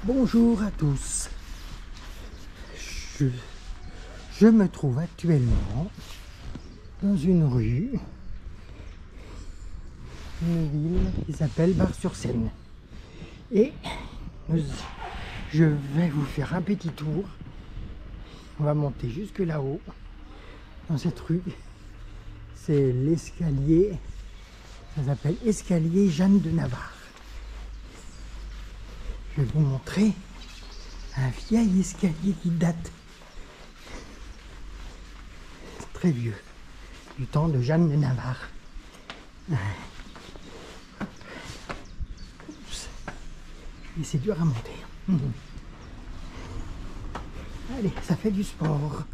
Bonjour à tous. Je me trouve actuellement dans une rue, une ville qui s'appelle Bar-sur-Seine. Et je vais vous faire un petit tour. On va monter jusque là-haut, dans cette rue. C'est l'escalier, ça s'appelle escalier Jeanne de Navarre. Je vais vous montrer un vieil escalier qui date très vieux, du temps de Jeanne de Navarre. Oups. Et c'est dur à monter. Allez, ça fait du sport.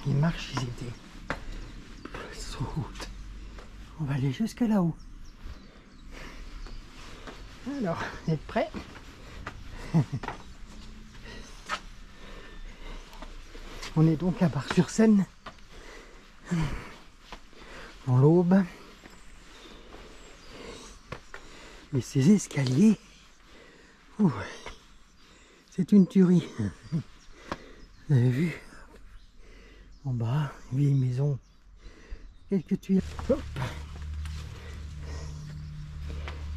Les marches, ils étaient sur route. On va aller jusqu'à là-haut. Alors, vous êtes prêts? On est donc à Bar-sur-Seine, dans l'Aube. Et ces escaliers, c'est une tuerie. Vous avez vu? En bas, une vieille maison, quelques tuyaux. Hop.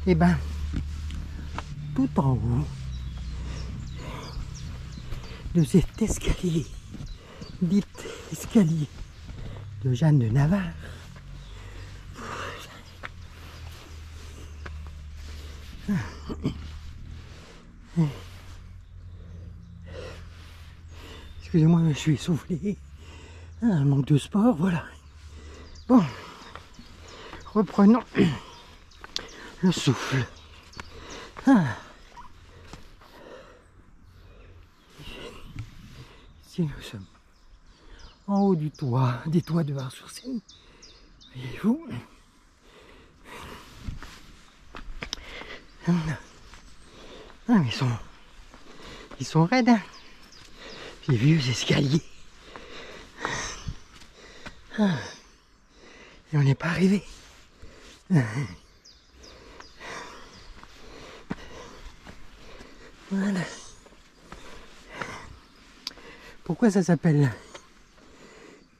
Et ben, tout en haut de cet escalier, dit escalier de Jeanne de Navarre, excusez-moi, je suis essoufflé, un manque de sport, voilà. Bon, reprenons le souffle. Ici nous sommes en haut du toit, des toits de Bar-sur-Seine. Voyez-vous? Ah, mais ils sont raides, hein. Les vieux escaliers. Et on n'est pas arrivé. Voilà. Pourquoi ça s'appelle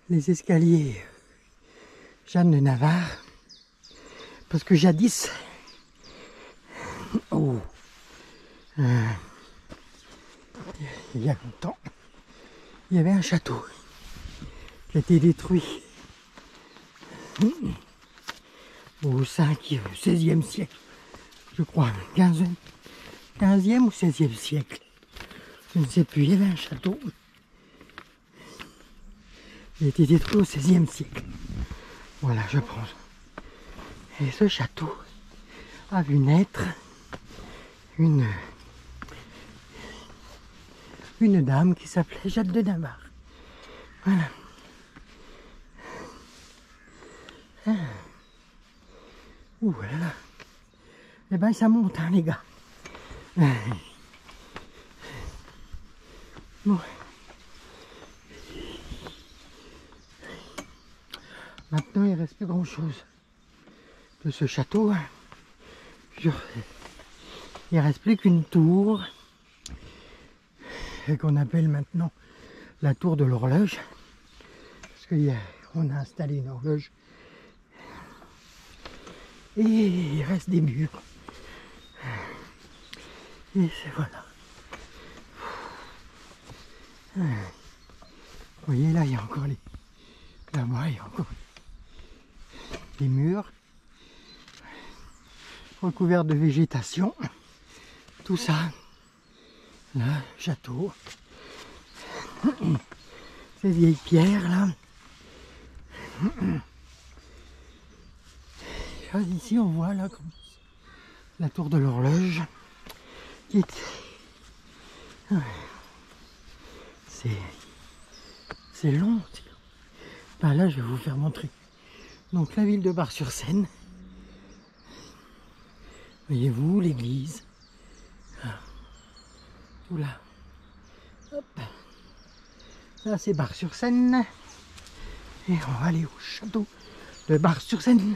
les escaliers Jeanne de Navarre? Parce que jadis, il y a longtemps, il y avait un château qui a été détruit au 16e siècle, je crois, 15e ou 16e siècle, je ne sais plus. Il y avait un château, il a été détruit au 16e siècle, voilà, je pense. Et ce château a vu naître une dame qui s'appelait Jeanne de Navarre. Voilà. Ouh là là. Eh ben ça monte, hein, les gars. Bon. Maintenant il ne reste plus grand chose de ce château. Il ne reste plus qu'une tour qu'on appelle maintenant la tour de l'horloge, parce qu'on a installé une horloge et il reste des murs et voilà. Vous voyez là, il y a encore là-bas il y a encore des murs recouverts de végétation, tout ça. Là, château, ces vieilles pierres là. Ici on voit là comme la tour de l'horloge qui est... C'est long. Ben là je vais vous faire montrer. Donc la ville de Bar-sur-Seine. Voyez-vous l'église. Tout là. Hop. Ça c'est Bar-sur-Seine. Et on va aller au château de Bar-sur-Seine.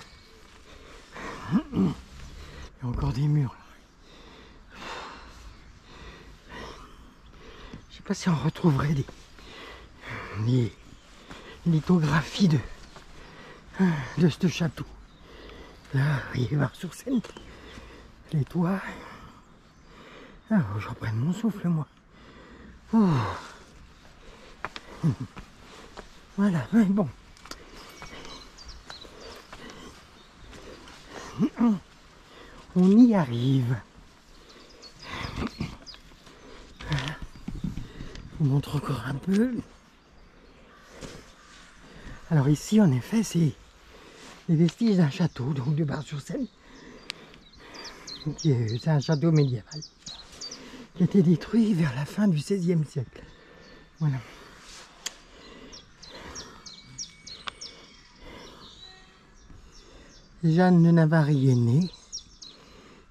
Il y a encore des murs là. sais pas si on retrouverait des lithographies de ce château. Là, il y a Var-sur-Seine, les toits. Ah, je reprends mon souffle, moi. Oh. Voilà, mais bon. On y arrive. Voilà. Je vous montre encore un peu. Alors ici, en effet, c'est les vestiges d'un château, donc de Var-sur-Seine. C'est un château médiéval qui a été détruit vers la fin du XVIe siècle. Voilà. Jeanne de Navarre y est née.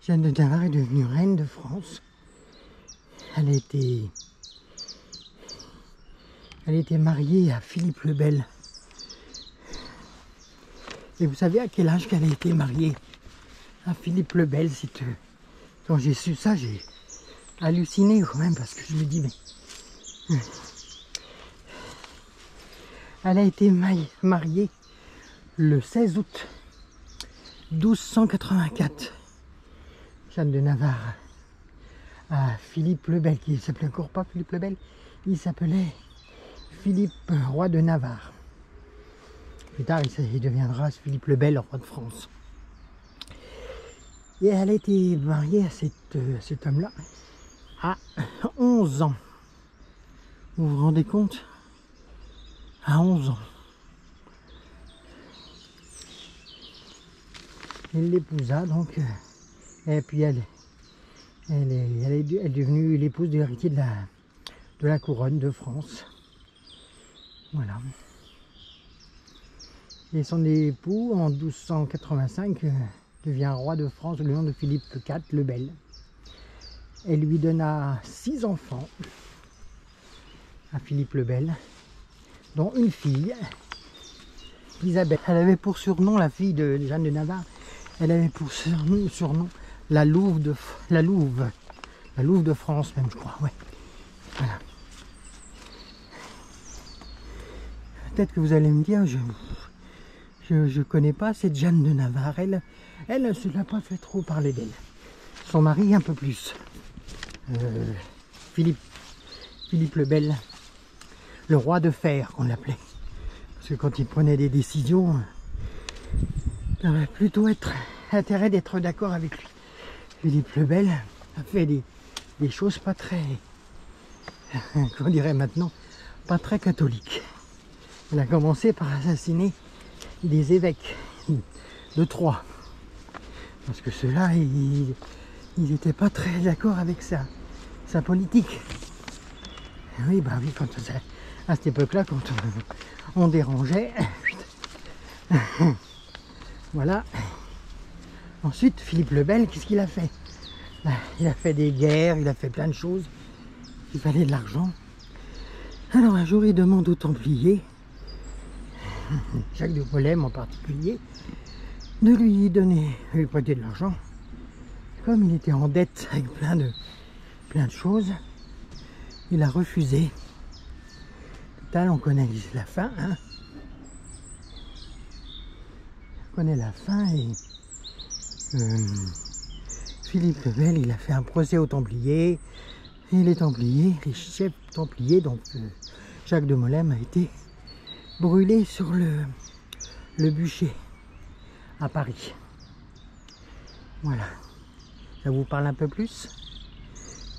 Jeanne de Navarre est devenue reine de France. Elle a été mariée à Philippe le Bel. Et vous savez à quel âge qu'elle a été mariée à Philippe le Bel? Quand j'ai su ça, j'ai halluciné quand même, parce que je me dis, mais... Elle a été mariée le 16 août 1284. Jeanne de Navarre à Philippe le Bel, qui ne s'appelait encore pas Philippe le Bel, il s'appelait Philippe, roi de Navarre. Plus tard, il deviendra Philippe le Bel, roi de France. Et elle a été mariée à cet homme-là à 11 ans. Vous vous rendez compte? À 11 ans. Il l'épousa donc, et puis elle est devenue l'épouse de l'héritier de la couronne de France. Voilà. Et son époux, en 1285, devient roi de France sous le nom de Philippe IV le Bel. Elle lui donna 6 enfants à Philippe le Bel, dont une fille, Isabelle. Elle avait pour surnom, la fille de Jeanne de Navarre, elle avait pour surnom la Louve de France même, je crois. Ouais. Voilà. Peut-être que vous allez me dire, je connais pas cette Jeanne de Navarre. Elle ne se l'a pas fait trop parler d'elle. Son mari un peu plus. Philippe le Bel, le roi de fer qu'on l'appelait. Parce que quand il prenait des décisions, il avait plutôt intérêt d'être d'accord avec lui. Philippe le Bel a fait des choses pas très, qu'on dirait maintenant, pas très catholiques. Il a commencé par assassiner des évêques de Troyes. Parce que ceux-là, ils n'étaient pas très d'accord avec sa politique. Oui, bah oui, à cette époque-là, quand on dérangeait, voilà. Ensuite, Philippe le Bel, qu'est-ce qu'il a fait? Il a fait des guerres, il a fait plein de choses. Il fallait de l'argent. Alors un jour, il demande aux Templiers, Jacques de Molesme en particulier, de lui prêter de l'argent. Comme il était en dette avec plein de choses, il a refusé. Total, on connaît la fin, hein. On connaît la fin et Philippe le Bel, il a fait un procès aux Templiers. Et les Templiers, les chefs Templiers, donc Jacques de Molesme a été brûlé sur le bûcher à Paris. Voilà. Ça vous parle un peu plus?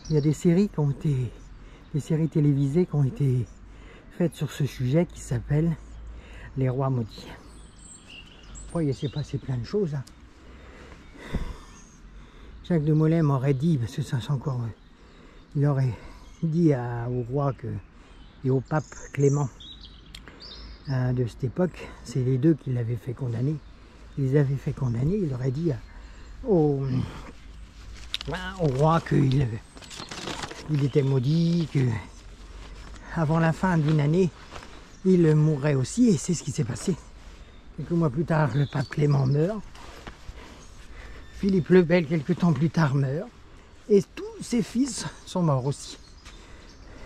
Il y a des séries des séries télévisées qui ont été faites sur ce sujet qui s'appelle Les Rois Maudits. Après, il s'est passé plein de choses. Hein. Jacques de Molesme aurait dit, parce que ça c'est encore... il aurait dit au roi et au pape Clément de cette époque, c'est les deux qui l'avaient fait condamner. Ils les avaient fait condamner, il aurait dit au roi qu'il était maudit, que avant la fin d'une année, il mourrait aussi, et c'est ce qui s'est passé. Quelques mois plus tard, le pape Clément meurt. Philippe le Bel, quelques temps plus tard, meurt. Et tous ses fils sont morts aussi.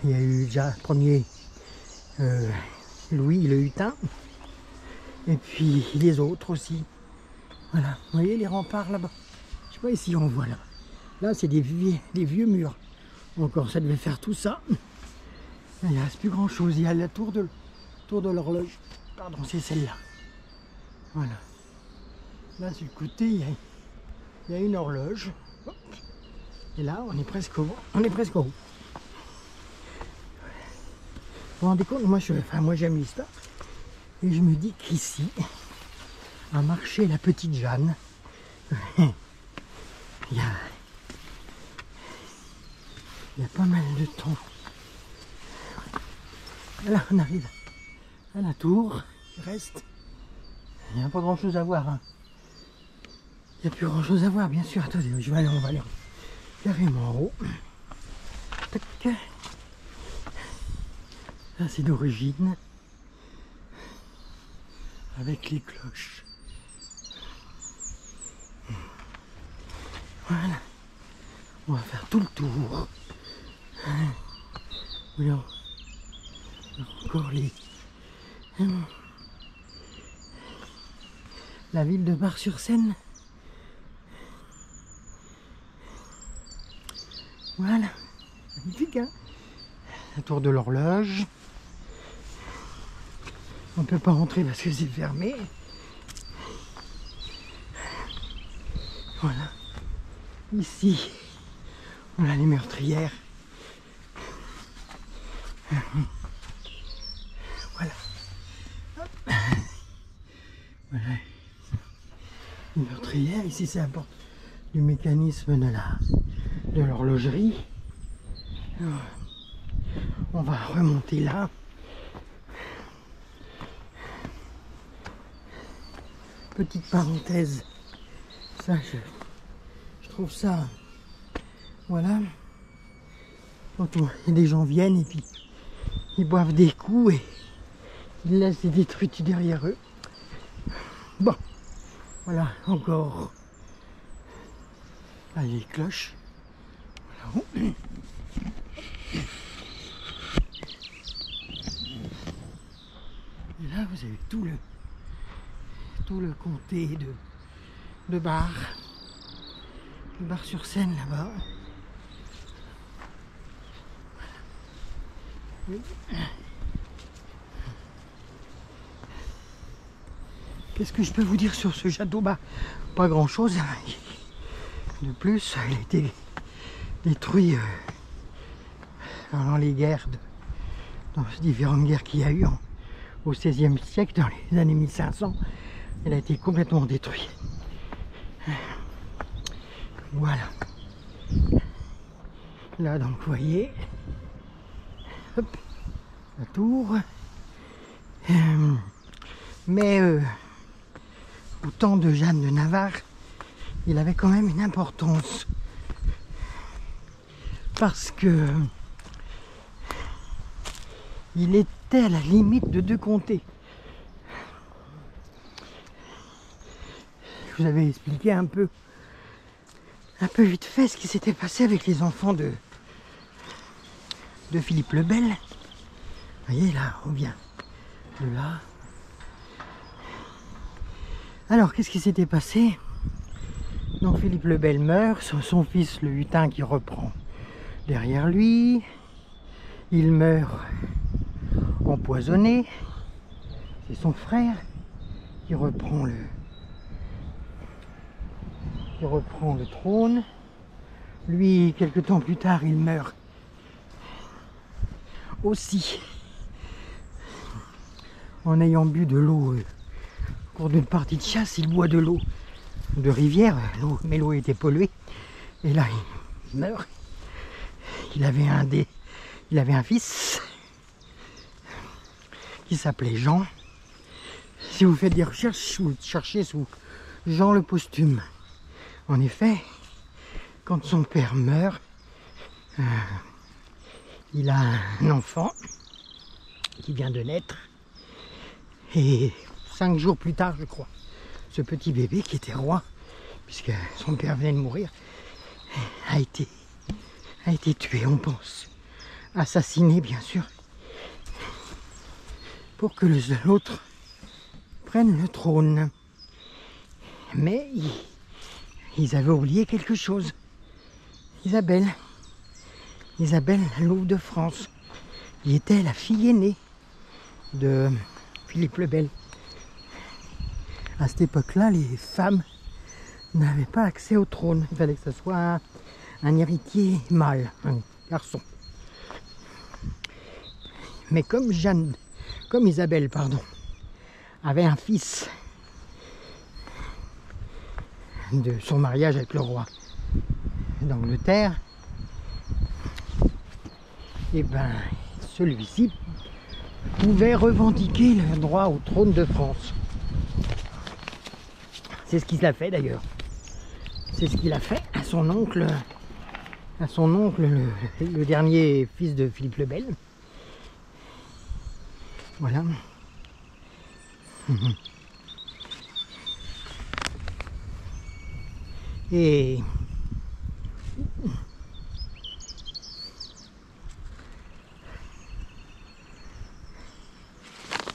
Il y a eu déjà le premier Louis le Hutin. Et puis les autres aussi. Voilà, vous voyez les remparts là-bas. Je sais pas si on voit là. Là c'est des vieux murs. Encore ça devait faire tout ça. Il ne reste plus grand chose. Il y a la tour de l'horloge. Pardon, c'est celle-là. Voilà. Là sur le côté il y a une horloge. Hop. Et là on est presque au haut. Vous vous rendez compte, moi j'aime l'histoire. Et je me dis qu'ici a marché la petite Jeanne. Il y a pas mal de temps. Là on arrive à la tour. Il reste. Il n'y a pas grand chose à voir. Hein. Il n'y a plus grand chose à voir, bien sûr. Attendez, on va aller carrément en haut. Tac. Ça c'est d'origine. Avec les cloches. Voilà. On va faire tout le tour. Voilà. Encore la ville de Bar-sur-Seine. Voilà. Magnifique, hein? La tour de l'horloge. On ne peut pas rentrer parce que c'est fermé. Voilà. Ici, on a les meurtrières. Voilà. Hop. Voilà. Les meurtrières. Ici, c'est la porte du mécanisme de l'horlogerie. On va remonter là. Petite parenthèse, ça je trouve ça, voilà, quand des gens viennent et puis ils boivent des coups et ils laissent des détritus derrière eux. Bon, voilà, encore là, les cloches. Voilà. Et là vous avez tout le comté de Bar. Bar-sur-Seine là-bas. Oui. Qu'est-ce que je peux vous dire sur ce château? Bah, pas grand-chose. De plus, il a été détruit pendant les guerres, dans les différentes guerres qu'il y a eu au XVIe siècle, dans les années 1500. Elle a été complètement détruite. Voilà. Là donc vous voyez, hop, la tour. Mais au temps de Jeanne de Navarre, il avait quand même une importance. Parce que il était à la limite de deux comtés. Je vous avais expliqué un peu vite fait ce qui s'était passé avec les enfants de Philippe le Bel. Vous voyez là, on vient de là. Alors qu'est-ce qui s'était passé? Donc Philippe le Bel meurt, son fils le Hutin qui reprend derrière lui. Il meurt empoisonné. C'est son frère qui reprend le trône. Lui, quelque temps plus tard, il meurt aussi en ayant bu de l'eau au cours d'une partie de chasse. Il boit de l'eau de rivière, mais l'eau était polluée. Et là, il meurt. Il avait un fils qui s'appelait Jean. Si vous faites des recherches, vous cherchez sous Jean le Posthume. En effet, quand son père meurt, il a un enfant qui vient de naître. Et 5 jours plus tard, je crois, ce petit bébé qui était roi, puisque son père venait de mourir, a été tué, on pense, assassiné bien sûr, pour que l'autre prenne le trône. Mais ils avaient oublié quelque chose. Isabelle, la louve de France, qui était la fille aînée de Philippe le Bel. À cette époque-là, les femmes n'avaient pas accès au trône. Il fallait que ce soit un héritier mâle, un garçon. Mais comme Isabelle, avait un fils de son mariage avec le roi d'Angleterre, et ben celui-ci pouvait revendiquer le droit au trône de France. C'est ce qu'il a fait d'ailleurs. C'est ce qu'il a fait à son oncle, le dernier fils de Philippe le Bel. Voilà. Et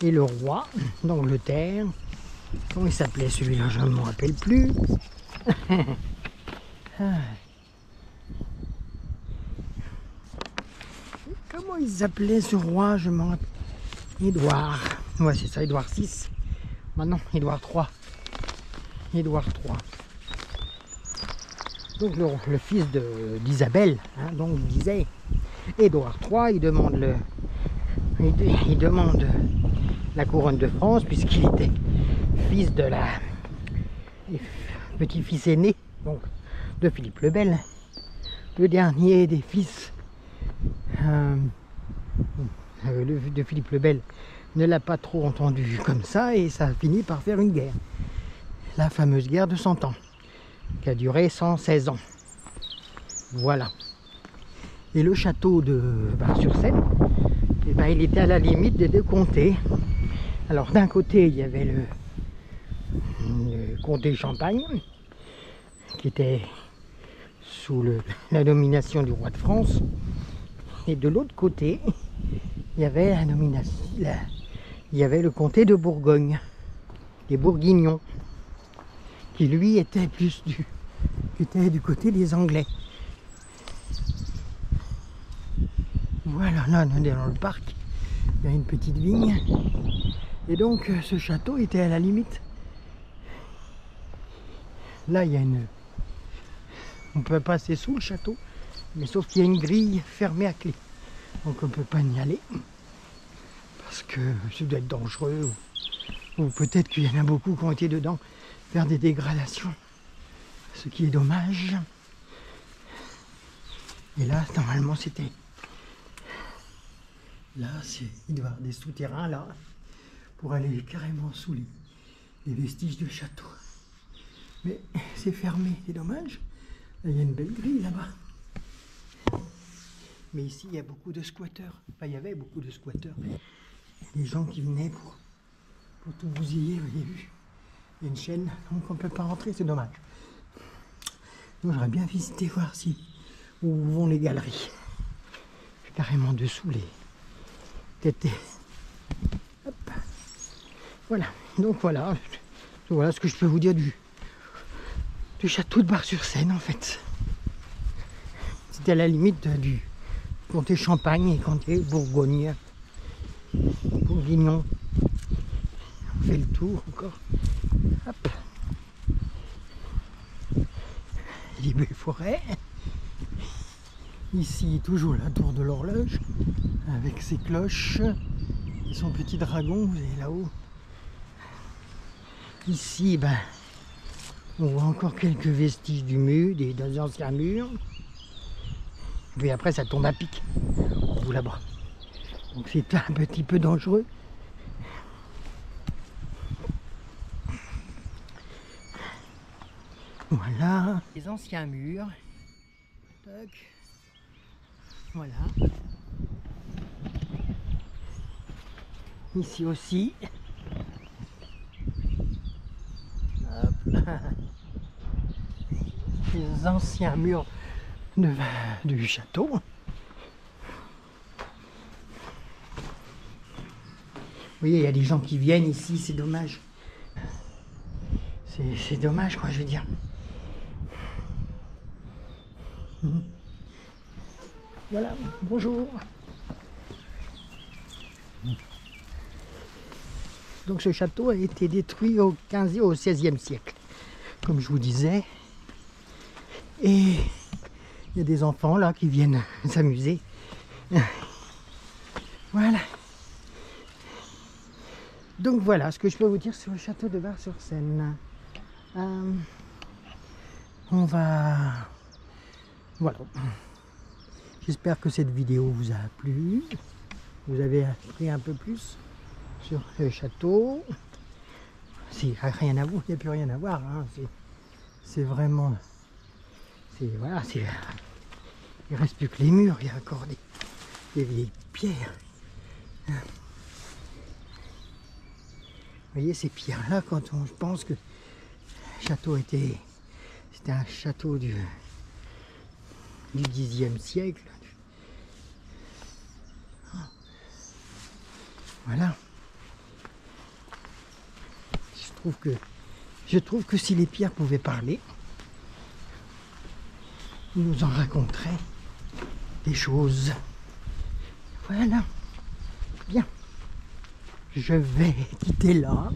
le roi d'Angleterre, comment il s'appelait celui-là, je ne me rappelle plus. Comment il s'appelait ce roi, je m'en rappelle. Édouard. Ouais, c'est ça, Édouard VI. Maintenant, Édouard III. Édouard III. Donc le fils d'Isabelle, hein, donc il disait Édouard III, il demande la couronne de France, puisqu'il était fils de petit-fils aîné donc de Philippe le Bel, le dernier des fils de Philippe le Bel ne l'a pas trop entendu comme ça, et ça a fini par faire une guerre, la fameuse guerre de 100 ans, qui a duré 116 ans. Voilà. Et le château de Bar-sur-Seine, eh ben, il était à la limite des deux comtés. Alors d'un côté, il y avait le comté Champagne, qui était sous la domination du roi de France. Et de l'autre côté, il y avait le comté de Bourgogne, des Bourguignons, qui lui était plus du côté des Anglais. Voilà, là on est dans le parc, il y a une petite vigne, et donc ce château était à la limite. Là il y a on peut passer sous le château, mais sauf qu'il y a une grille fermée à clé, donc on ne peut pas y aller, parce que ça doit être dangereux, ou peut-être qu'il y en a beaucoup qui ont été dedans faire des dégradations, ce qui est dommage. Et là normalement c'était... Là, il doit y avoir des souterrains là, pour aller carrément sous les vestiges du château. Mais c'est fermé, c'est dommage. Là, il y a une belle grille là-bas. Mais ici, il y a beaucoup de squatteurs. Enfin, il y avait beaucoup de squatteurs. Des gens qui venaient pour tout bousiller, vous avez vu. Il y a une chaîne, donc on ne peut pas rentrer, c'est dommage. Donc j'aurais bien visité voir où vont les galeries. Je suis carrément dessous Hop. Voilà, donc voilà ce que je peux vous dire du château de Bar-sur-Seine en fait. C'était à la limite du comté Champagne et comté Bourgogne. Bourguignon. On fait le tour encore. Hop. Les belles forêts. Ici, toujours la tour de l'horloge, avec ses cloches et son petit dragon, vous voyez là-haut. Ici, ben, on voit encore quelques vestiges du mur, des anciens murs. Puis après, ça tombe à pic, au bout là-bas. Donc c'est un petit peu dangereux. Voilà, les anciens murs. Tac. Voilà. Ici aussi. Hop. Les anciens murs du château. voyez, il y a des gens qui viennent ici, c'est dommage. C'est dommage, quoi, je veux dire. Voilà, bonjour. Donc ce château a été détruit au 15e, au 16e siècle, comme je vous disais. Et il y a des enfants là qui viennent s'amuser. Voilà. Donc voilà ce que je peux vous dire sur le château de Bar-sur-Seine. On va... Voilà. J'espère que cette vidéo vous a plu. Vous avez appris un peu plus sur le château. Il n'y a rien à voir, il n'y a plus rien à voir. Hein. C'est vraiment... Voilà, il ne reste plus que les murs, il y a encore des vieilles pierres. Vous voyez ces pierres-là, quand je pense que le château c'était un château du 10e siècle. Voilà. Je trouve que si les pierres pouvaient parler, ils nous en raconteraient des choses. Voilà. Bien. Je vais quitter là.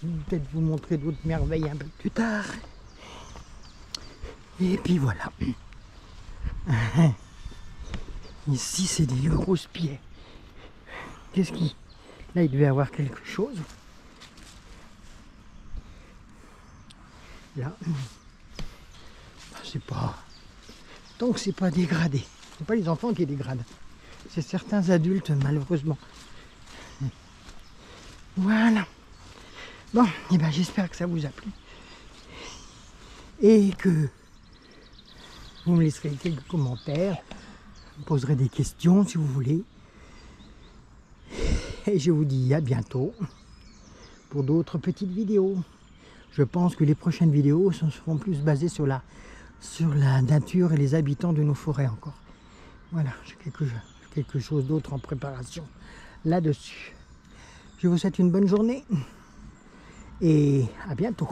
Peut-être vous montrer d'autres merveilles un peu plus tard. Et puis voilà. Ici, c'est des grosses pierres. Qu'est-ce qui... Là, il devait y avoir quelque chose. Là. C'est pas... Tant que c'est pas dégradé. C'est pas les enfants qui dégradent. C'est certains adultes, malheureusement. Voilà. Bon, et ben j'espère que ça vous a plu. Et que vous me laisserez quelques commentaires. Vous poserez des questions si vous voulez. Et je vous dis à bientôt pour d'autres petites vidéos. Je pense que les prochaines vidéos seront plus basées sur la nature et les habitants de nos forêts encore. Voilà, j'ai quelque chose d'autre en préparation là-dessus. Je vous souhaite une bonne journée et à bientôt.